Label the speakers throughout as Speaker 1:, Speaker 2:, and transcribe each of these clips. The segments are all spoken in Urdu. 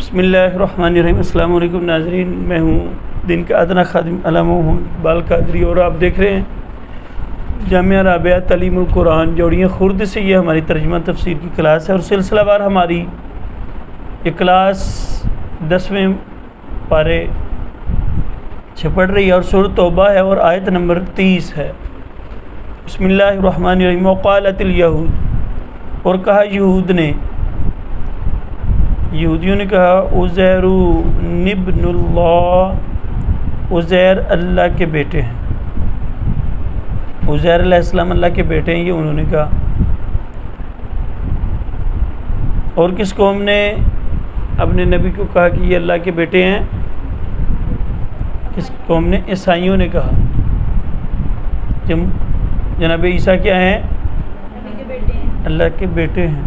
Speaker 1: بسم اللہ الرحمن الرحیم۔ السلام علیکم ناظرین، میں ہوں دن کا ادنا خادم علامہ اقبال قادری، اور آپ دیکھ رہے ہیں جامعہ رابعہ تعلیم القرآن جوڑیاں خرد سے۔ یہ ہماری ترجمہ تفسیر کی کلاس ہے، اور سلسلہ وار ہماری یہ کلاس 10ویں پارے سے پڑھ رہی ہے، اور سورۃ توبہ ہے اور آیت نمبر 30 ہے۔ بسم اللہ الرحمن الرحیم۔ وقالت الیہود، اور کہا یہودیوں نے کہا عزیر ابن اللہ، عزیر اللہ کے بیٹے ہیں، عزیر علیہ السلام اللہ کے بیٹے ہیں، یہ انہوں نے کہا۔ اور کس قوم نے اپنے نبی کو کہا کہ یہ اللہ کے بیٹے ہیں؟ کس قوم نے؟ عیسائیوں نے کہا کہ جناب عیسیٰ کیا ہیں؟ اللہ کے بیٹے ہیں۔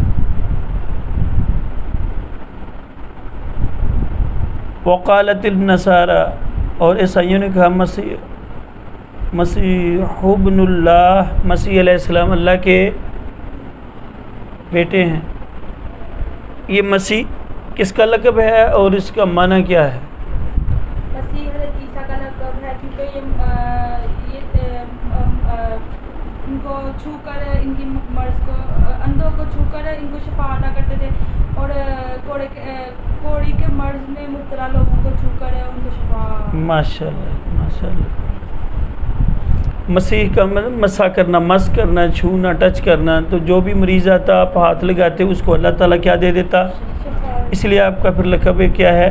Speaker 1: وقالت النصارى، اور عیسائیوں نے کہا مسیح ابن اللہ، مسیح علیہ السلام اللہ کے بیٹے ہیں۔ یہ مسیح کس کا لقب ہے اور اس کا معنی کیا ہے؟
Speaker 2: مسیح حضرت عیسیٰ کا لقب ہے، کیونکہ یہ ان کو چھو کر، ان کی مرض کو، اندھوں کو چھو کر ان کو شفا عطا کرتے تھے، اور کوڑی کے مرض میں مبتلا لوگوں کو چھو کر ان کو شفا۔
Speaker 1: ماشاءاللہ ماشاءاللہ۔ مسیح کا مسا کرنا، مس کرنا، چھونا، ٹچ کرنا، تو جو بھی مریض آتا آپ ہاتھ لگاتے اس کو اللہ تعالیٰ کیا دے دیتا؟ اس لیے آپ کا پھر لقب کیا ہے؟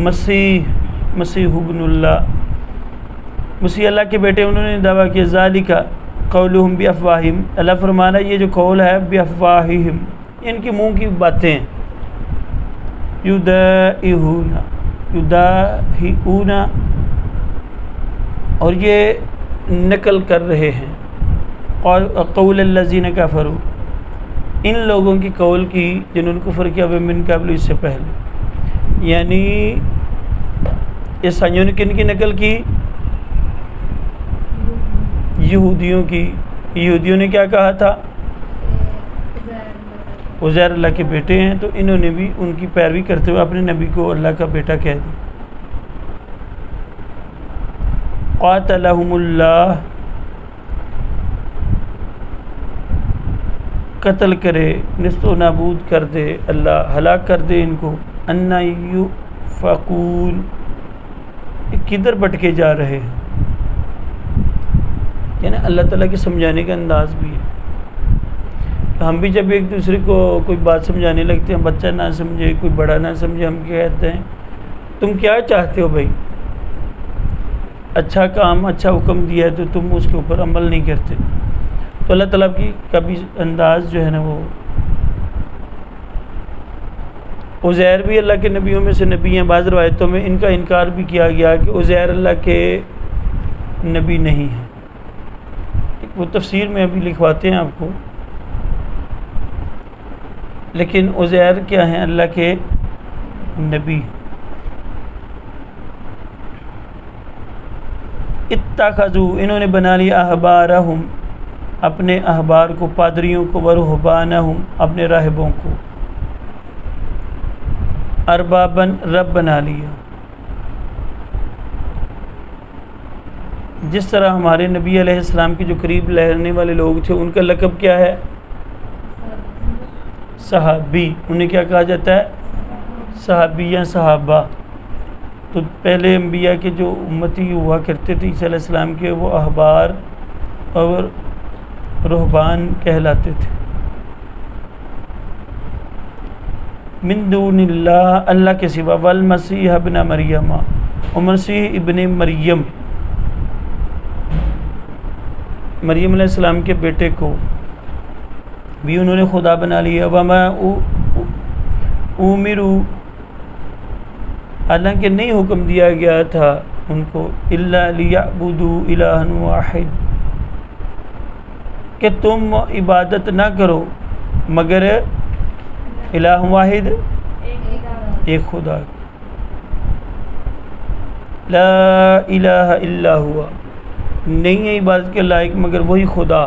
Speaker 1: مسیح ابن اللہ، مسیح اللہ کے بیٹے۔ انہوں نے دعویٰ کیا ذالک قولہم بافواہہم، اللہ فرمانا یہ جو قول ہے بافواہہم، ان کے منہ کی باتیں، یدعون، اور یہ نقل کر رہے ہیں قول الذین کفروا، ان لوگوں کی قول کی جنہوں نے کفر کیا، من قبل، اس سے پہلے، یعنی عیسائیوں نے کن کی نقل کی؟ یہودیوں کی۔ یہودیوں نے کیا کہا تھا؟ عزیر اللہ کے بیٹے ہیں، تو انہوں نے بھی ان کی پیروی کرتے ہوئے اپنے نبی کو اللہ کا بیٹا کہہ دیا۔ قاتلہم اللہ، قتل کرے، نست و نابود کر دے اللہ، ہلاک کر دے ان کو۔ انا یؤفکون، کدھر بٹکے جا رہے ہیں؟ یعنی اللہ تعالیٰ کے سمجھانے کا انداز بھی ہے۔ ہم بھی جب ایک دوسرے کو کوئی بات سمجھانے لگتے ہیں، بچہ نہ سمجھے، کوئی بڑا نہ سمجھے، ہم کیا کہتے ہیں؟ تم کیا چاہتے ہو بھائی؟ اچھا کام، اچھا حکم دیا ہے تو تم اس کے اوپر عمل نہیں کرتے۔ تو اللہ تعالیٰ کی کبھی انداز جو ہے نا، وہ عزیر بھی اللہ کے نبیوں میں سے نبی ہیں۔ بعض روایتوں میں ان کا انکار بھی کیا گیا کہ عزیر اللہ کے نبی نہیں ہیں، وہ تفسیر میں ابھی لکھواتے ہیں آپ کو، لیکن عزیر کیا ہیں؟ اللہ کے نبی۔ اتخذوا، انہوں نے بنا لیا، احبارہم، اپنے احبار کو، پادریوں کو، ورہبانہم، اپنے راہبوں کو، اربابن، رب بنا لیا۔ جس طرح ہمارے نبی علیہ السلام کے جو قریب رہنے والے لوگ تھے، ان کا لقب کیا ہے؟ صحابی۔ انہیں کیا کہا جاتا ہے؟ صحابی یا صحابہ۔ تو پہلے انبیاء کے جو امتی ہوا کرتے تھے عیسیٰ علیہ السلام کے، وہ احبار اور رہبان کہلاتے تھے۔ من دون اللہ، اللہ کے سوا، والمسیح ابن مریم، اور مسیح ابن مریم، مریم علیہ السلام کے بیٹے کو بھی انہوں نے خدا بنا لیا۔ وما امروا، حالانکہ نہیں حکم دیا گیا تھا ان کو، الا لیعبدوا الہا واحد، کہ تم عبادت نہ کرو مگر الہ واحد، ایک خدا، لا الہ الا ہوا، نہیں ہے عبادت کے لائق مگر وہی خدا،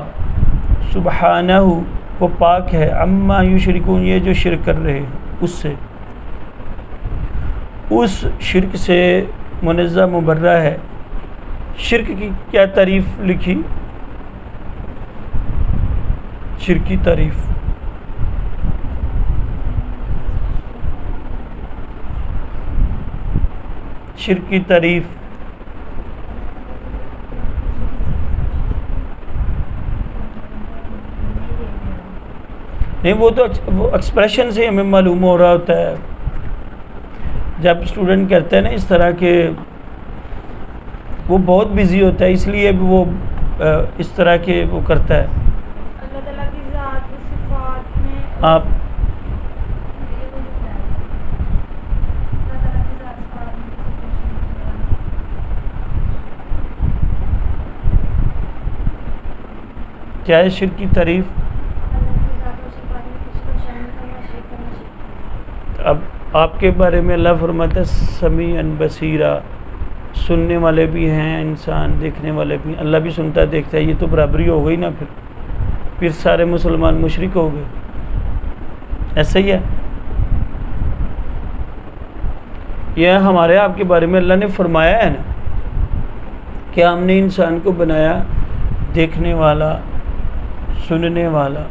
Speaker 1: سبحانہ، وہ پاک ہے، عما یشرکون، یہ جو شرک کر رہے ہیں اس سے۔ اس شرک سے منزہ مبرہ ہے. شرک کی کیا تعریف لکھی؟ شرک کی تعریف نہیں، وہ تو وہ ایکسپریشن سے ہمیں معلوم ہو رہا ہوتا ہے. جب اسٹوڈنٹ کرتے ہیں نا اس طرح کے، وہ بہت بزی ہوتا ہے، اس لیے وہ اس طرح کے وہ کرتا ہے.
Speaker 2: اللہ تعالیٰ کی ذات و صفات میں
Speaker 1: آپ کیا ہے شرک کی تعریف؟ اب آپ کے بارے میں اللہ فرماتا ہے سمیعاً بصیرا، سننے والے بھی ہیں انسان، دیکھنے والے بھی. اللہ بھی سنتا دیکھتا ہے، یہ تو برابری ہو گئی نا. پھر سارے مسلمان مشرک ہو گئے. ایسا ہی ہے. یہ ہمارے آپ کے بارے میں اللہ نے فرمایا ہے نا کہ ہم نے انسان کو بنایا دیکھنے والا، سننے والا.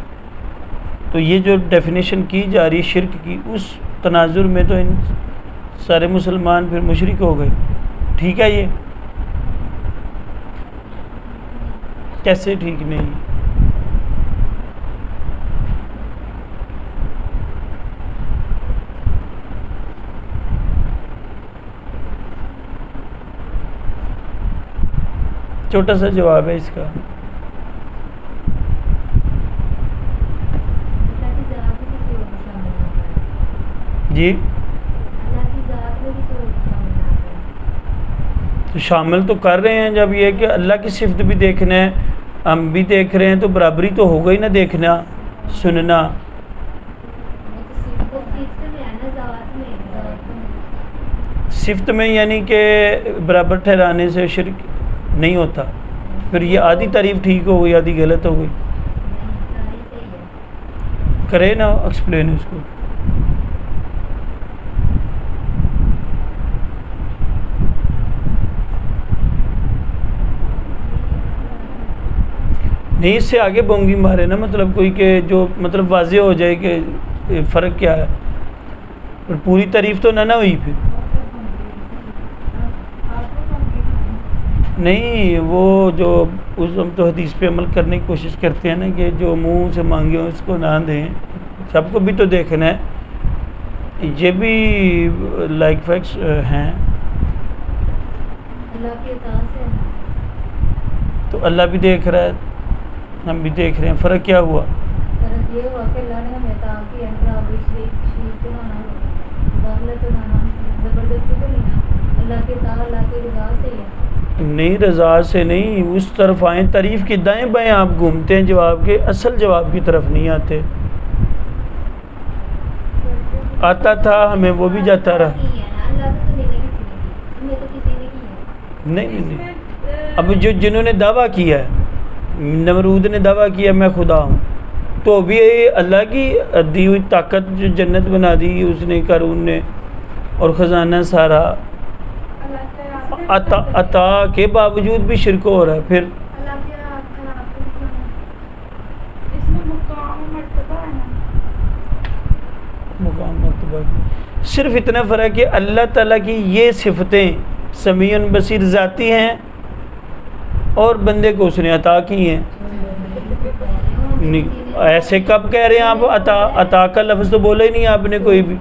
Speaker 1: تو یہ جو ڈیفینیشن کی جا رہی ہے شرک کی، اس تناظر میں تو ان سارے مسلمان پھر مشرک ہو گئے. ٹھیک ہے؟ یہ کیسے ٹھیک نہیں؟ چھوٹا سا جواب ہے اس کا. جی تو شامل تو کر رہے ہیں. جب یہ کہ اللہ کی صفت بھی دیکھنا ہے، ہم بھی دیکھ رہے ہیں، تو برابری تو ہو گئی نا. دیکھنا، سننا. صفت میں یعنی کہ برابر ٹھہرانے سے شرک نہیں ہوتا. پھر یہ آدھی تعریف ٹھیک ہو گئی، آدھی غلط ہو گئی. کرے نا ایکسپلین اس کو. نہیں، اس سے آگے بونگی مارے نا، مطلب کوئی کہ جو مطلب واضح ہو جائے کہ فرق کیا ہے. اور پوری تعریف تو نہ ہوئی پھر. نہیں، وہ جو ہم تو حدیث پہ عمل کرنے کی کوشش کرتے ہیں نا کہ جو منہ سے مانگے ہو اس کو نہ دیں. سب کو بھی تو دیکھنا ہے. یہ بھی لائک فیکٹس ہیں. تو اللہ بھی دیکھ رہا ہے، ہم بھی دیکھ رہے ہیں. فرق کیا ہوا؟
Speaker 3: فرق یہ ہوا کہ اللہ نے ہمیں تاکہ زبردستی تو نہیں نا، اللہ کے تا اللہ کی رضا سے ہے.
Speaker 1: نہیں، رضا سے نہیں. اس طرف آئیں، تعریف کی دائیں بائیں آپ گھومتے ہیں جواب کے، اصل جواب کی طرف نہیں آتے. آتا تھا ہمیں، وہ بھی جاتا رہا. نہیں، اب جنہوں نے دعویٰ کیا ہے، نمرود نے دعویٰ کیا میں خدا ہوں، تو بھی اللہ کی دی ہوئی طاقت جو جنت بنا دی اس نے، قارون نے، اور خزانہ سارا عطا کے باوجود بھی شرک ہو رہا ہے. پھر
Speaker 2: اس میں مقام مرتبہ ہے نا.
Speaker 1: مقام مرتبہ کی صرف اتنا فرق ہے. اللہ تعالیٰ کی یہ صفتیں سمیع بصیر ذاتی ہیں اور بندے کو اس نے عطا کی ہیں. ایسے کب کہہ رہے ہیں آپ؟ عطا کا لفظ تو بولا ہی نہیں آپ نے کوئی بھی.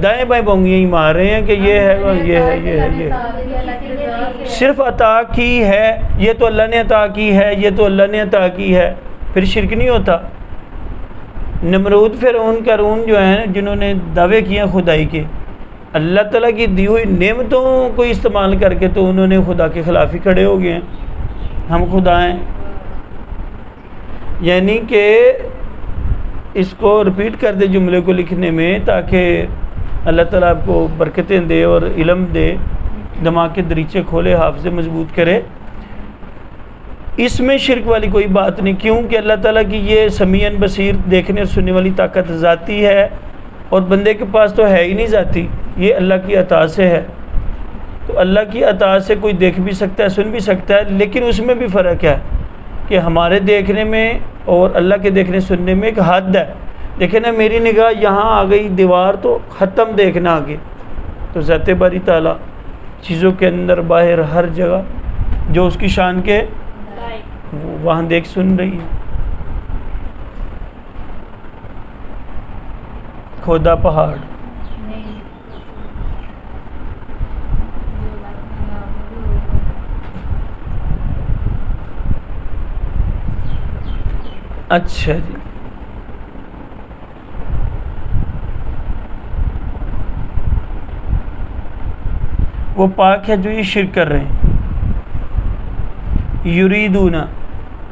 Speaker 1: دائیں بائیں بونگیاں ہی مار رہے ہیں کہ یہ ہے، یہ ہے، یہ ہے، یہ ہے. صرف عطا کی ہے، یہ تو اللہ نے عطا کی ہے، یہ تو اللہ نے عطا کی ہے. پھر شرک نہیں ہوتا. نمرود، فرعون، قارون جو ہیں جنہوں نے دعوے کیے خدائی کے، اللہ تعالیٰ کی دی ہوئی نعمتوں کو استعمال کر کے تو انہوں نے خدا کے خلاف ہی کھڑے ہو گئے ہیں. ہم خدا ہیں. یعنی کہ اس کو رپیٹ کر دے جملے کو لکھنے میں، تاکہ اللہ تعالیٰ آپ کو برکتیں دے اور علم دے، دماغ کے دریچے کھولے، حافظے مضبوط کرے. اس میں شرک والی کوئی بات نہیں. کیوں کہ اللہ تعالیٰ کی یہ سمیع بصیر، دیکھنے اور سننے والی طاقت ذاتی ہے، اور بندے کے پاس تو ہے ہی نہیں ذاتی. یہ اللہ کی عطا سے ہے. تو اللہ کی عطا سے کوئی دیکھ بھی سکتا ہے, سن بھی سکتا ہے, لیکن اس میں بھی فرق ہے کہ ہمارے دیکھنے میں اور اللہ کے دیکھنے سننے میں ایک حد ہے. دیکھیں نا, میری نگاہ یہاں آ گئی دیوار تو ختم دیکھنا آگے, تو ذات باری تعالیٰ چیزوں کے اندر باہر ہر جگہ جو اس کی شان کے وہاں دیکھ سن رہی ہے. کھودا پہاڑ, اچھا جی. وہ پاک ہے جو یہ شرک کر رہے ہیں. یریدون,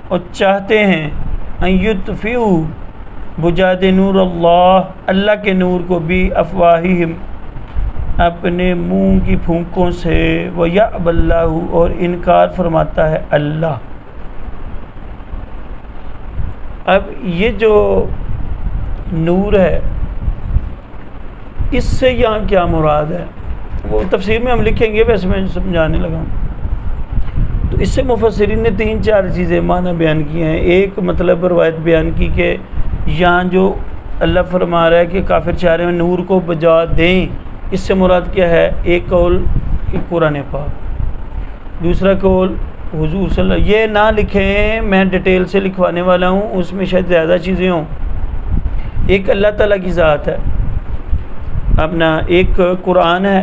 Speaker 1: اور چاہتے ہیں, ان یطفئوا, بجھا دے نور اللہ, اللہ کے نور کو, بھی افواہہم, اپنے منہ کی پھونکوں سے, وَيَأْبَى اللَّهُ, اور انکار فرماتا ہے اللہ. اب یہ جو نور ہے اس سے یہاں کیا مراد ہے وہ تفسیر میں ہم لکھیں گے, ویسے میں سمجھانے لگا ہوں. تو اس سے مفسرین نے 3-4 چیزیں معنی بیان کی ہیں. ایک مطلب روایت بیان کی کہ یہاں جو اللہ فرما رہا ہے کہ کافر چاہ رہے ہیں نور کو بجا دیں, اس سے مراد کیا ہے؟ ایک قول کہ قرآن پاک, دوسرا قول حضور صلی اللہ. یہ نہ لکھیں, میں ڈیٹیل سے لکھوانے والا ہوں, اس میں شاید زیادہ چیزیں ہوں. ایک اللہ تعالیٰ کی ذات ہے اپنا, ایک قرآن ہے,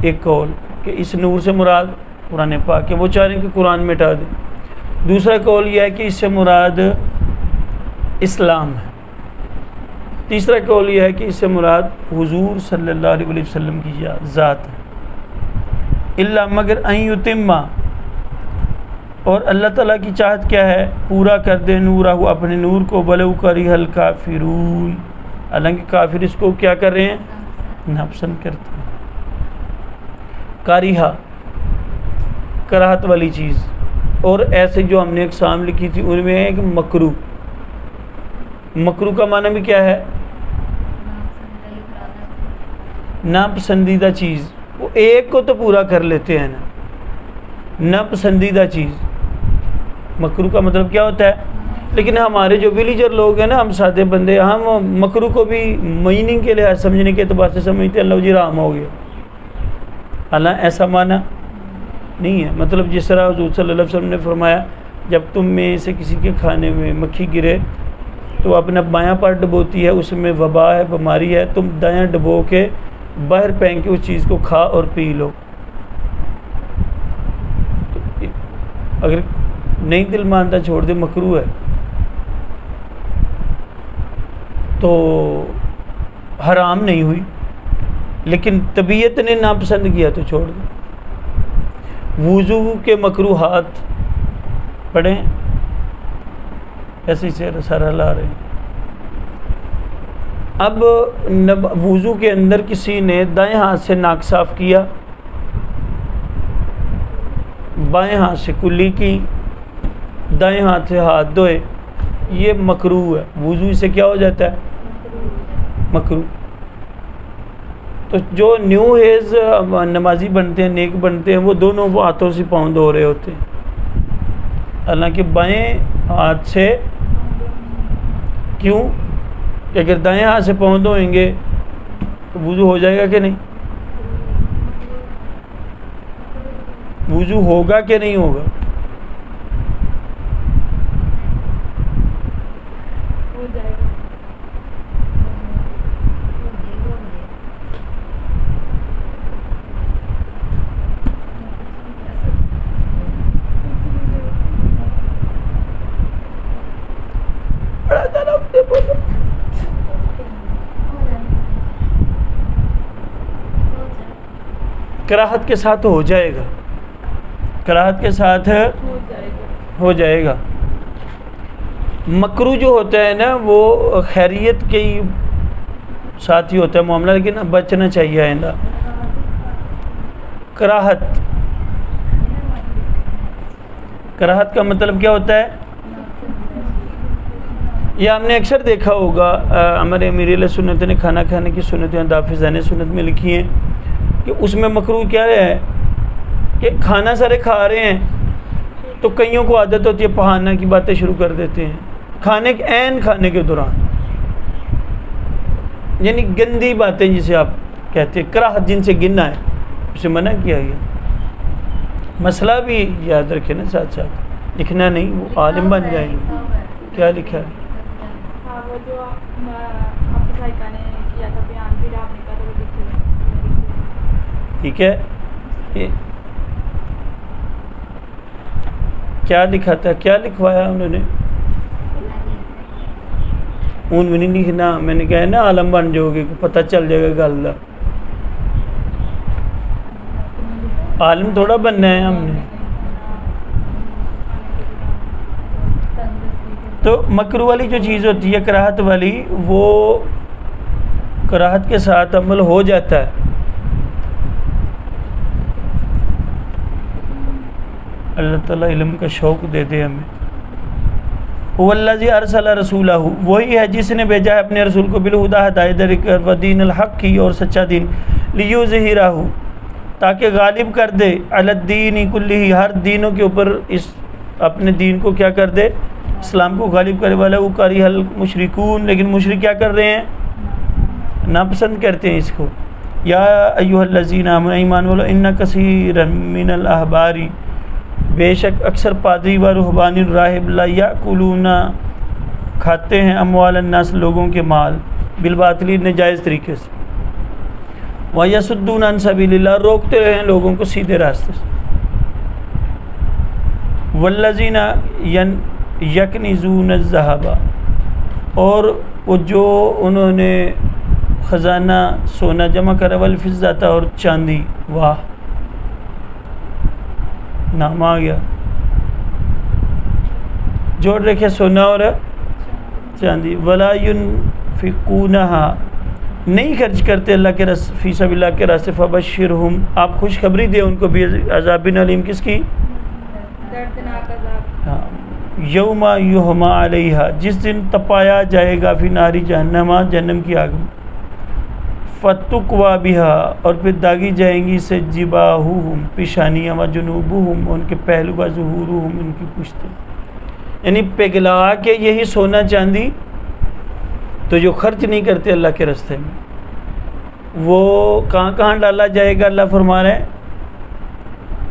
Speaker 1: ایک قول کہ اس نور سے مراد قرآن پاک ہے, وہ چاہ رہے ہیں کہ قرآن مٹا دیں. دوسرا قول یہ ہے کہ اس سے مراد اسلام ہے. تیسرا قول یہ ہے کہ اس سے مراد حضور صلی اللہ علیہ وسلم کی ذات ہے. الا مگر ان یتم, اور اللہ تعالیٰ کی چاہت کیا ہے؟ پورا کر دے نورہ, اپنے نور کو, ولو کرہ الکافرون, حالانکہ کافر اس کو کیا کر رہے ہیں؟ ناپسند کرتے ہیں. کارہا, کراہت والی چیز. اور ایسے جو ہم نے اقسام لکھی تھی ان میں ایک مکروہ. مکروہ کا معنی بھی کیا ہے؟ ناپسندیدہ چیز. وہ ایک کو تو پورا کر لیتے ہیں نا, ناپسندیدہ چیز. مکروہ کا مطلب کیا ہوتا ہے؟ لیکن ہمارے جو ویلیجر لوگ ہیں نا, ہم سادے بندے, ہم مکروہ کو بھی میننگ کے لحاظ سمجھنے کے اعتبار سے سمجھتے ہیں اللہ جی رحم ہو گیا. حالانکہ ایسا معنی نہیں ہے. مطلب جس طرح حضور صلی اللہ علیہ وسلم نے فرمایا جب تم میں سے کسی کے کھانے میں مکھی گرے تو اپنا بایاں پار ڈبوتی ہے, اس میں وبا ہے, بیماری ہے, تم دایاں ڈبو کے باہر پھینک کے اس چیز کو کھا اور پی لو. اگر نہیں دل مانتا چھوڑ دے, مکروہ ہے. تو حرام نہیں ہوئی, لیکن طبیعت نے ناپسند کیا تو چھوڑ دے. وضو کے مکروہات پڑھیں, ایسے سے سارا لا رہے ہیں. اب وضو کے اندر کسی نے دائیں ہاتھ سے ناک صاف کیا, بائیں ہاتھ سے کلی کی, دائیں ہاتھ سے ہاتھ دھوئے, یہ مکروہ ہے. وضو سے کیا ہو جاتا ہے؟ مکروہ. تو جو نیو ایز نمازی بنتے ہیں, نیک بنتے ہیں, وہ دونوں ہاتھوں سے پاؤں دھو رہے ہوتے ہیں. حالانکہ بائیں ہاتھ سے, کیوں کہ اگر دائیں ہاتھ سے پاؤں دھوئیں گے تو وضو ہو جائے گا کہ نہیں؟ وضو ہوگا کہ نہیں ہوگا؟
Speaker 2: ہو جائے گا.
Speaker 1: کراہت کے ساتھ ہو جائے گا, کراہت کے ساتھ ہو جائے گا. مکروہ جو ہوتا ہے نا وہ خیریت کے ہی ساتھ ہی ہوتا ہے معاملہ, لیکن بچنا چاہیے آئندہ. کراہت, کراہت کا مطلب کیا ہوتا ہے؟ یا ہم نے اکثر دیکھا ہوگا ہمارے امیر اہل سنت نے کھانا کھانے کی سنتیں دافزان سنت میں لکھی ہیں کہ اس میں مکروہ کیا ہے کہ کھانا سارے کھا رہے ہیں تو کئیوں کو عادت ہوتی ہے پہانا کی باتیں شروع کر دیتے ہیں کھانے کے دوران، یعنی گندی باتیں جسے آپ کہتے ہیں، کراہت جن سے گننا ہے اسے منع کیا گیا۔ مسئلہ بھی یاد رکھے نا ساتھ ساتھ، لکھنا نہیں، وہ عالم بن جائیں گے۔ کیا لکھا ہے؟
Speaker 2: ہاں وہ جو آپ کے ذائقہ نے کیا تھا بیان بھی آپ نے کہا تھا وہ لکھی۔
Speaker 1: ٹھیک ہے، کیا لکھا تھا، کیا لکھوایا انہوں نے؟ اون میں نہیں لکھنا، میں نے کہا ہے نا عالم بن جاؤ گے، پتہ چل جائے گا گل کا۔ عالم تھوڑا بننا ہے ہم نے۔ تو مکروہ والی جو چیز ہوتی ہے کراہت والی، وہ کراہت کے ساتھ عمل ہو جاتا ہے۔ اللہ تعالیٰ علم کا شوق دے دے ہمیں۔ وَالَّذِي أَرْسَلَ رَسُولَهُ، وہی ہے جس نے بھیجا ہے اپنے رسول کو بالہدیٰ ہدایت و دین الحق کی، اور سچا دین، لِيُظْهِرَهُ تاکہ غالب کر دے، علی الدین کلہ، ہر دینوں کے اوپر، اس اپنے دین کو کیا کر دے، اسلام کو غالب کرنے والا۔ وہ کریہ المشرکون، لیکن مشرک کیا کر رہے ہیں؟ ناپسند کرتے ہیں اس کو۔ یا ایھا الذین آمنوا، ایمان والو، ان کثیرا من الاحبار، بے شک اکثر پادری و رہبان راہب، لا یاکلون کھاتے ہیں، اموال الناس لوگوں کے مال، بالباطل ناجائز طریقے سے، ویصدون عن سبیل اللہ روکتے ہیں لوگوں کو سیدھے راستے سے، والذین یکنزون الذھب، اور وہ جو انہوں نے خزانہ سونا جمع کرا، والفضة اور چاندی، واہ نام آ گیا، جوڑ رکھے سونا اور چاندی، ولا ينفقونها نہیں خرچ کرتے اللہ کے فی سبیل اللہ کے راستے، فبشرہم آپ خوشخبری دے ان کو بھی عذاب علیم، کس کی؟
Speaker 2: دردناک عذاب،
Speaker 1: یوم یحمى علیہا جس دن تپایا جائے گا، فی نار جہنم جہنم کی آگ میں، فتقوی بہا اور پھر داغی جائیں گی سے، جباہہم پیشانیاں، و جنوبہم ان کے پہلو، و ظہورہم ان کی پشتیں، یعنی پگھلا کے یہی سونا چاندی تو جو خرچ نہیں کرتے اللہ کے راستے میں، وہ کہاں کہاں ڈالا جائے گا؟ اللہ فرما رہے ہیں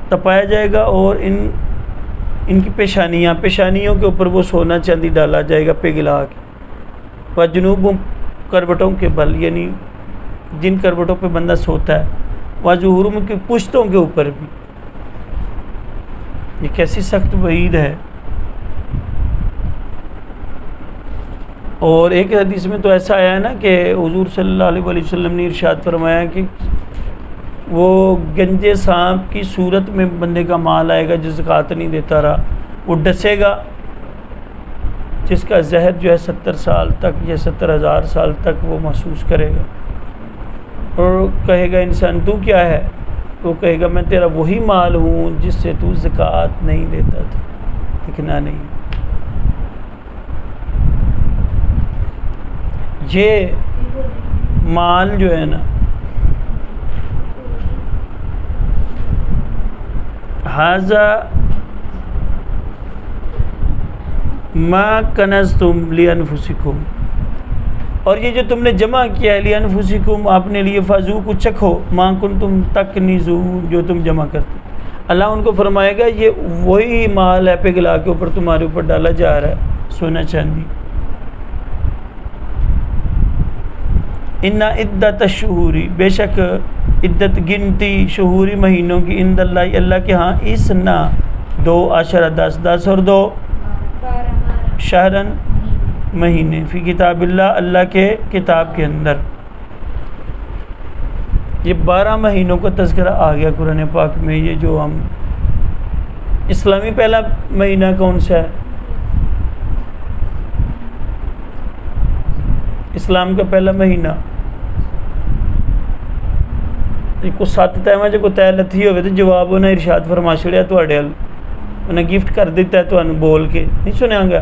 Speaker 1: تپایا جائے گا، اور ان کی پیشانیوں کے اوپر وہ سونا چاندی ڈالا جائے گا پگھلا کے، و جنوبہم کروٹوں کے بل، یعنی جن کروٹوں پہ بندہ سوتا ہے، و ظہورہم کی پشتوں کے اوپر بھی۔ یہ کیسی سخت وعید ہے۔ اور ایک حدیث میں تو ایسا آیا ہے نا کہ حضور صلی اللہ علیہ وسلم نے ارشاد فرمایا کہ وہ گنجے سانپ کی صورت میں بندے کا مال آئے گا جو زکوٰۃ نہیں دیتا رہا، وہ ڈسے گا، جس کا زہر جو ہے 70 سال تک یا 70,000 سال تک وہ محسوس کرے گا، اور کہے گا انسان تو کیا ہے؟ وہ کہے گا میں تیرا وہی مال ہوں جس سے تو زکوٰۃ نہیں دیتا تھا، لکھنا نہیں۔ یہ مال جو ہے نا، ھذا ما کنزتم لانفسکم، اور یہ جو تم نے جمع کیا ہے، لانفسکم اپنے لیے، فذوقوا چکھو، ما کنتم تکنزون جو تم جمع کرتے۔ اللہ ان کو فرمائے گا یہ وہی مال ہے پگھلا کے اوپر تمہارے اوپر ڈالا جا رہا ہے، سونا چاندی۔ ان عدت الشہور، بے شک عدت گنتی، شہوری مہینوں کی، عند اللہ اللہ کے ہاں، اسنا 12 10 اور 2 شہرن مہینے، فی کتاب اللہ اللہ کے کتاب کے اندر۔ یہ 12 مہینوں کا تذکرہ آ گیا قرآن پاک میں۔ یہ جو ہم اسلامی پہلا مہینہ کون سا ہے؟ اسلام کا پہلا مہینہ کو 7 ٹائم جو طے لتھی ہوئے تو جواب انہیں ارشاد فرما چھڑیا تواڈے ال، انہیں گفٹ کر دیتا ہے تمہیں بول کے، نہیں سنیا گا؟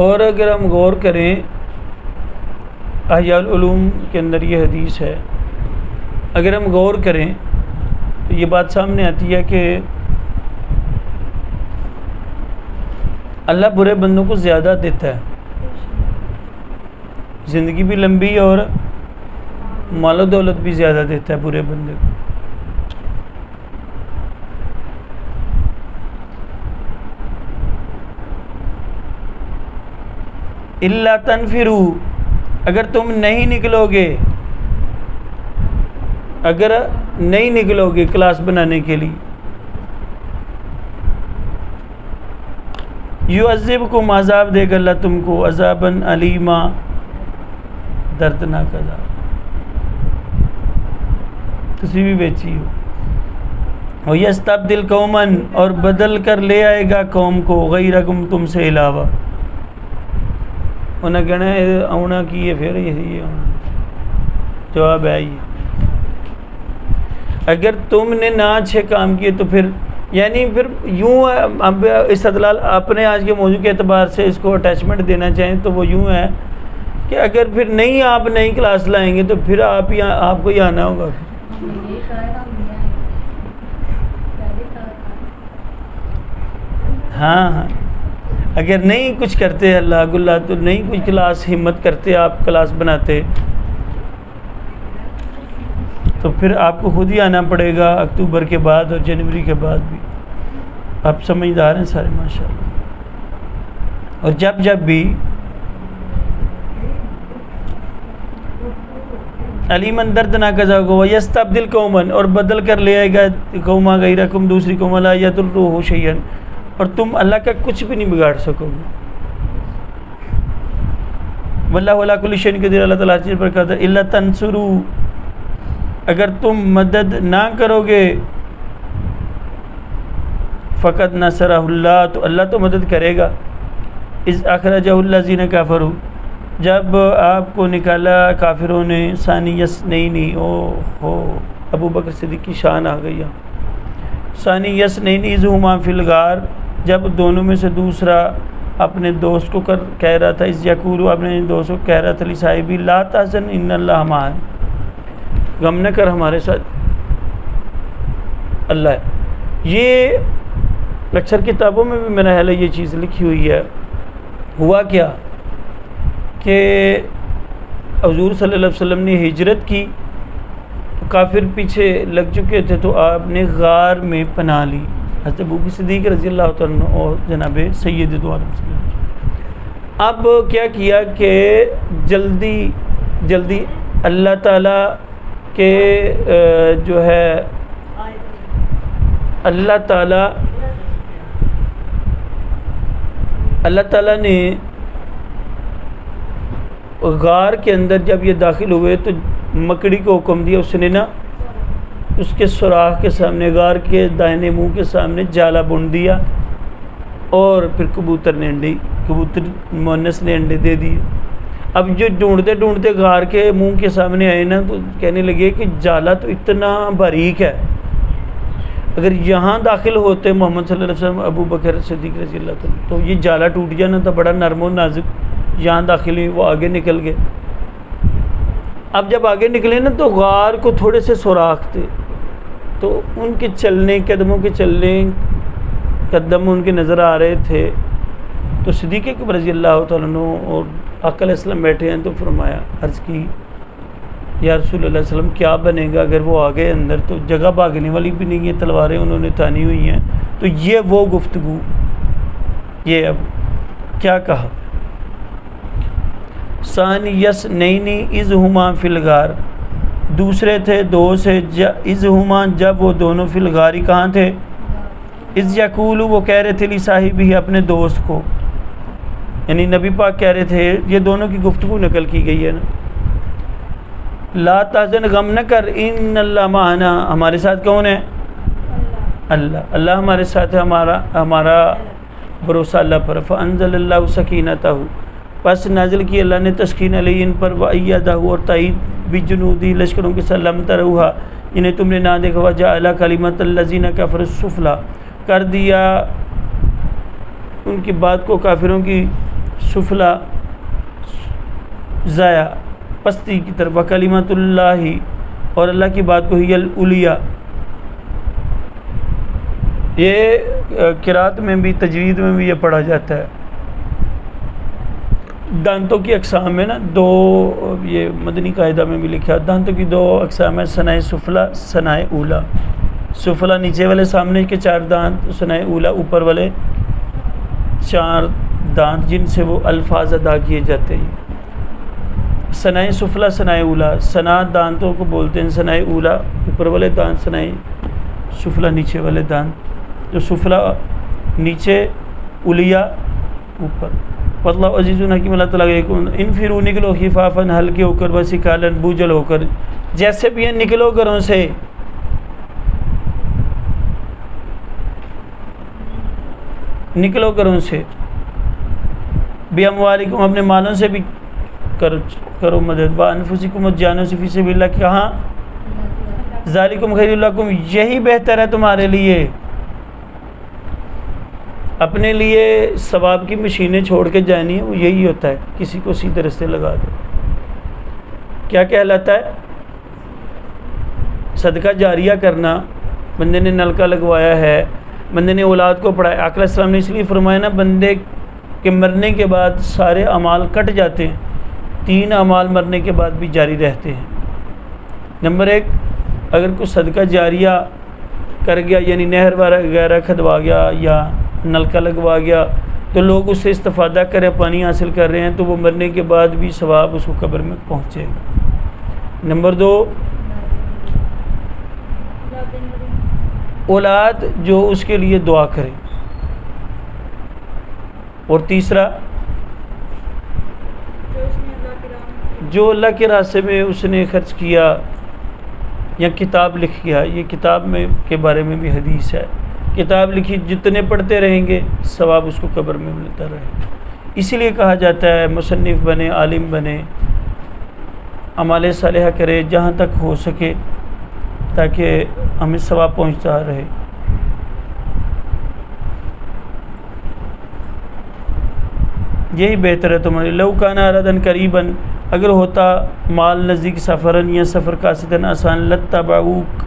Speaker 1: اور اگر ہم غور کریں احیاء العلوم کے اندر یہ حدیث ہے، اگر ہم غور کریں تو یہ بات سامنے آتی ہے کہ اللہ برے بندوں کو زیادہ دیتا ہے، زندگی بھی لمبی اور مال و دولت بھی زیادہ دیتا ہے برے بندے کو۔ الا تنفروا، اگر تم نہیں نکلو گے، اگر نہیں نکلو گے کلاس بنانے کے لیے، یعذبکم، عذاب دے گا اللہ تم کو، عذابا علیما، دردناک عذاب۔ کسی بھی بیچی ہو، وَيَسْتَبْدِلْ قَوْمًا، اور بدل کر لے آئے گا قوم کو، غیرکم، تم سے علاوہ۔ انہیں کہنا ہے آنا کی ہے، پھر یہ جواب ہے یہ، اگر تم نے نہ اچھے کام کیے تو پھر یعنی پھر یوں اب استدلال اپنے آج کے موضوع کے اعتبار سے اس کو اٹیچمنٹ دینا چاہیں تو وہ یوں ہے کہ اگر پھر نہیں آپ نئی کلاس لائیں گے تو پھر آپ کو ہی آنا ہوگا۔ ہاں اگر نہیں کچھ کرتے اللہ گلہ تو نہیں کچھ کلاس ہمت کرتے آپ کلاس بناتے تو پھر آپ کو خود ہی آنا پڑے گا اکتوبر کے بعد اور جنوری کے بعد بھی۔ آپ سمجھدار ہیں سارے ماشاءاللہ۔ اور جب بھی علیمن دردناک عذاب کو، وَيَسْتَبْدِلْ قَوْمًا، اور بدل کر لے آئے گا قوما غیرکم، دوسری قوم، لَا يَضُرُّهُ شَيْئًا، اور تم اللہ کا کچھ بھی نہیں بگاڑ سکو گے۔ وَاللَّهُ عَلَىٰ كُلِّ شَيْءٍ قَدِيرٌ، اللہ تعالیٰ ہر چیز پر قادر ہے۔ إِلَّا تَنْصُرُوا، اگر تم مدد نہ کرو گے، فَقَدْ نَصَرَهُ اللَّهُ، تو اللہ تو مدد کرے گا۔ إِذْ أَخْرَجَهُ الَّذِينَ كَفَرُوا، جب آپ کو نکالا کافروں نے، ثانی اثنین، ابو بکر صدیق کی شان آ گئی۔ ثانی اثنین اذ ہما فی الغار، جب دونوں میں سے دوسرا اپنے دوست کو کہہ رہا تھا، اذ یقول، اپنے دوست کو کہہ رہا تھا، لصاحبہ لا تحزن ان اللہ معنا، غم نہ کر ہمارے ساتھ اللہ ہے۔ یہ اکثر کتابوں میں بھی میرا خیال ہے یہ چیز لکھی ہوئی ہے۔ ہوا کیا کہ حضور صلی اللہ علیہ وسلم نے ہجرت کی تو کافر پیچھے لگ چکے تھے، تو آپ نے غار میں پناہ لی، حضرت ابوبکر صدیق رضی اللہ تعالیٰ عنہ اور جناب سید دو عالم صلی اللہ علیہ وسلم۔ اب کیا کہ جلدی اللہ تعالیٰ کے جو ہے اللہ تعالیٰ نے غار کے اندر جب یہ داخل ہوئے تو مکڑی کو حکم دیا، اس نے نا اس کے سوراخ کے سامنے، غار کے دائنے منہ کے سامنے جالا بن دیا، اور پھر کبوتر مؤنث نے انڈے دے دیے۔ اب جو ڈھونڈتے غار کے منہ کے سامنے آئے نا تو کہنے لگے کہ جالا تو اتنا باریک ہے، اگر یہاں داخل ہوتے محمد صلی اللہ علیہ وسلم، ابو بکر صدیق رضی اللہ عنہ، تو یہ جالا ٹوٹ جانا تھا، بڑا نرم و نازک، یہاں داخل ہوئی، وہ آگے نکل گئے۔ اب جب آگے نکلے نا تو غار کو تھوڑے سے سوراخ تھے، تو ان کے چلنے، قدموں کے چلنے، قدم ان کے نظر آ رہے تھے، تو صدیق اکبر رضی اللہ تعالیٰ عنہ اور آقا علیہ السلام بیٹھے ہیں، تو فرمایا، عرض کی یا رسول اللہ علیہ وسلم کیا بنے گا اگر وہ آگے اندر، تو جگہ بھاگنے والی بھی نہیں ہے، تلواریں انہوں نے تانی ہوئی ہیں، تو یہ وہ گفتگو، یہ اب کیا کہا، ثانی اثنین اذ ہما فی الغار، دوسرے تھے دو سے، اذ ہما، جب وہ دونوں فی الغاری کہاں تھے، اذ یقول، وہ کہہ رہے تھے، لصاحبہ، اپنے دوست کو، یعنی نبی پاک کہہ رہے تھے، یہ دونوں کی گفتگو نقل کی گئی ہے نا، لا تحزن، غم نہ کر، ان اللہ معنا، ہمارے ساتھ کون ہے، اللہ ہمارے ساتھ ہے، ہمارا بھروسہ اللہ پر۔ فانزل اللہ سکینتہ، پس نازل کی اللہ نے تسکین علیہ ان پر، وایدہ، اور تائید بجنودی، لشکروں کے ساتھ، لم تروہا، انہیں تم نے نہ دیکھا، وجعل کلمۃ الذین کفروا السفلی، کر دیا ان کی بات کو کافروں کی سفلا ضائع پستی کی طرف، کلمۃ اللہ اور اللہ کی بات کو ہی العلیٰ. یہ قرات میں بھی تجوید میں بھی یہ پڑھا جاتا ہے. دانتوں کی اقسام میں نا دو، یہ مدنی قاعدہ میں بھی لکھا، دانتوں کی دو اقسام ہیں، ثنائے سفلا ثنائے اولا. سفلا نیچے والے سامنے کے 4 دانت، ثنائے اولا اوپر والے 4 دانت جن سے وہ الفاظ ادا کیے جاتے ہیں. ثنائے سفلا ثنائے اولا، ثنا دانتوں کو بولتے ہیں، ثنائے اولا اوپر والے دانت، ثنائے سفلا نیچے والے دانت. جو سفلا نیچے، اولیاء اوپر. واللہ عزیز حکیم. اللہ تعالیٰ علیکم. انفروا نکلو خفافاً ہلکے ہو کر، وثقالاً بوجھل ہو کر. جیسے بھی ہیں نکلو گھروں سے، نکلو گھروں سے. باموالکم اپنے مالوں سے بھی کرو مدد. وانفسکم جانوں سے فی سبیل اللہ. کہاں؟ ذالکم خیر لکم، یہی بہتر ہے تمہارے لیے. اپنے لیے ثواب کی مشینیں چھوڑ کے جانی ہے، وہ یہی ہوتا ہے، کسی کو سیدھے رستے لگا دو. کیا کہلاتا ہے؟ صدقہ جاریہ کرنا. بندے نے نلکا لگوایا ہے، بندے نے اولاد کو پڑھایا. آقا علیہ السلام نے اس لیے فرمایا نا، بندے کے مرنے کے بعد سارے اعمال کٹ جاتے ہیں، 3 اعمال مرنے کے بعد بھی جاری رہتے ہیں. نمبر 1، اگر کوئی صدقہ جاریہ کر گیا، یعنی نہر وغیرہ کھدوا گیا یا نلکا لگوا گیا، تو لوگ اس سے استفادہ کریں، پانی حاصل کر رہے ہیں، تو وہ مرنے کے بعد بھی ثواب اس کو قبر میں پہنچے گا. نمبر 2، اولاد جو اس کے لیے دعا کرے. اور تیسرا، جو اللہ کے راستے میں اس نے خرچ کیا یا کتاب لکھ گیا. یہ کتاب میں کے بارے میں بھی حدیث ہے، کتاب لکھی جتنے پڑھتے رہیں گے ثواب اس کو قبر میں ملتا رہے گا. اسی لیے کہا جاتا ہے مصنف بنے، عالم بنے، اعمال صالحہ کرے جہاں تک ہو سکے، تاکہ ہمیں ثواب پہنچتا رہے. یہی بہتر ہے تمہارے. لو کان ارادن قریباً، اگر ہوتا مال نزدیک، سفرن یا سفر قاصدن آسان، لتبعوک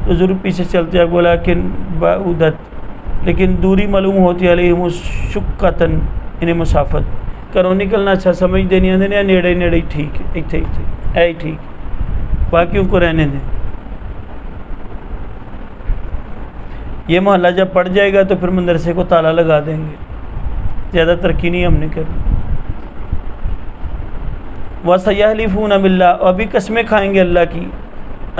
Speaker 1: تو ضرور پیچھے چلتے ہیں. بولا کہ بعودت، لیکن دوری معلوم ہوتی علیہم شقتن، انہیں مسافت. کرو نکلنا اچھا سمجھ دینی آدھے نیڑے نیڑے ٹھیک ہے، اے ٹھیک، باقیوں کو رہنے دیں. یہ محلہ جب پڑ جائے گا تو پھر مدرسے کو تالا لگا دیں گے، زیادہ ترقی نہیں ہم نے کرنی. وَسَيَحْلِفُونَ بِاللَّهِ، اور بھی قسمیں کھائیں گے اللہ کی.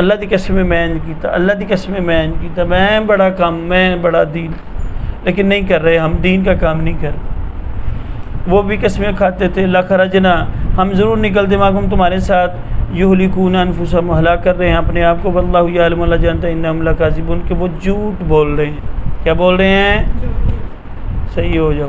Speaker 1: اللہ دی قسمیں میں کیتا، اللہ دی قسمیں میں کیتا، میں بڑا کام، میں بڑا دین، لیکن نہیں کر رہے، ہم دین کا کام نہیں کر رہے. وہ بھی قسمیں کھاتے تھے. لَخَرَجْنَا، ہم ضرور نکلتے معکم تمہارے ساتھ. یُهْلِكُونَ أَنفُسَهُمْ، ہلاک کر رہے ہیں اپنے آپ کو. وَاللَّهُ يَعْلَمُ، اللہ جانتا ہے، إِنَّهُمْ لَكَاذِبُونَ، کہ وہ جھوٹ بول رہے ہیں. کیا بول رہے ہیں؟ صحیح ہو جاؤ.